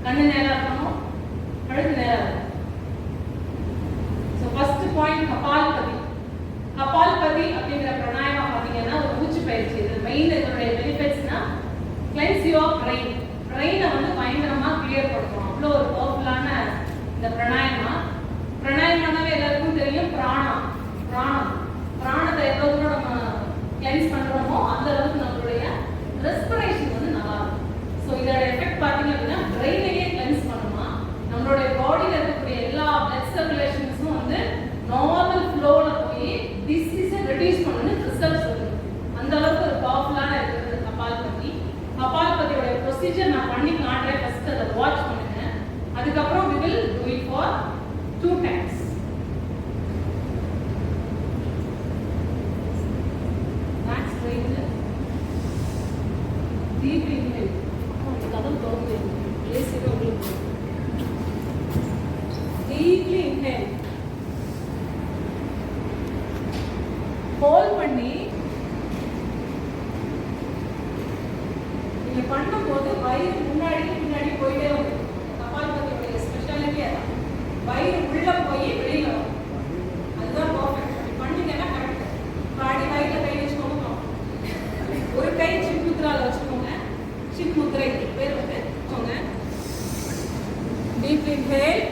கண்ணு நேரா இருக்கணும், கழுத்து நேரா இருக்கணும். So first point kapalbhati. Kapalbhati அப்படிங்கிற பிராணாயாமம் பார்த்தீங்கன்னா ஒரு மூச்சு பயிற்சி. இது மெயின் இதனுடைய பெனிஃபிட்ஸ்னா கிளென்ஸ் யுவர் பிரெயின். பிரெயினை வந்து பயங்கரமா கிளியர் பண்ணுவோம். அவ்வளோ ஒரு பவர்ஃபுல்லான இந்த பிராணாயாமனாவே எல்லாருக்கும் தெரியும் பிராணம். பிராணத்தை எவ்வளோ தூரம் நம்ம கிளென்ஸ் பண்றோமோ அந்த அளவுக்கு நம்மளுடைய ரெஸ்பிரேஷன் வந்து நல்லா இருக்கும். ஸோ இதோட எஃபெக்ட் பார்த்தீங்க அப்படின்னா பிரெயினையே கிளென்ஸ் பண்ணுமா, நம்மளுடைய பாடியில் இருக்கக்கூடிய எல்லா பிளட் சர்க்குலேஷன்ஸும் வந்து நார்மல் ஃப்ளோவில் போய் டிசீஸை ரெடியூஸ் பண்ணணும்னு ரிசல்ட்ஸ் வருது. அந்த அளவுக்கு ஒரு பவர்ஃபுல்லான இருக்கிறது கபால்பதி. கபால்பதியோட ப்ரொசீஜர் நான் பண்ணி காட்டுறேன். ஃபர்ஸ்ட் அதை வாட்ச் பண்ணுங்க. அதுக்கப்புறம் we will do it for 2 times. Max range. Deep inhale. கதவு திறந்து லேசிக்கா உங்களுக்கு. Deeply inhale. ஹோல்ட் பண்ணி நீங்க பண்ணும்போது வயிறு முன்னாடி போயிட்டே வரும். கபால்பதியோட ஸ்பெஷாலிட்டி அதான். வயிறு உள்ள போய் வெளியில வரும். அதுதான் பர்ஃபெக்ட். அப்படி பண்ணீங்கன்னா கரெக்ட். பாடி வயிற்றுல கை வச்சுக்கோங்க. ஒரு கை சின்முத்ரால வச்சுக்கோங்க. சின்முத்ரை பேர் வந்து வச்சுக்கோங்க. Deep inhale.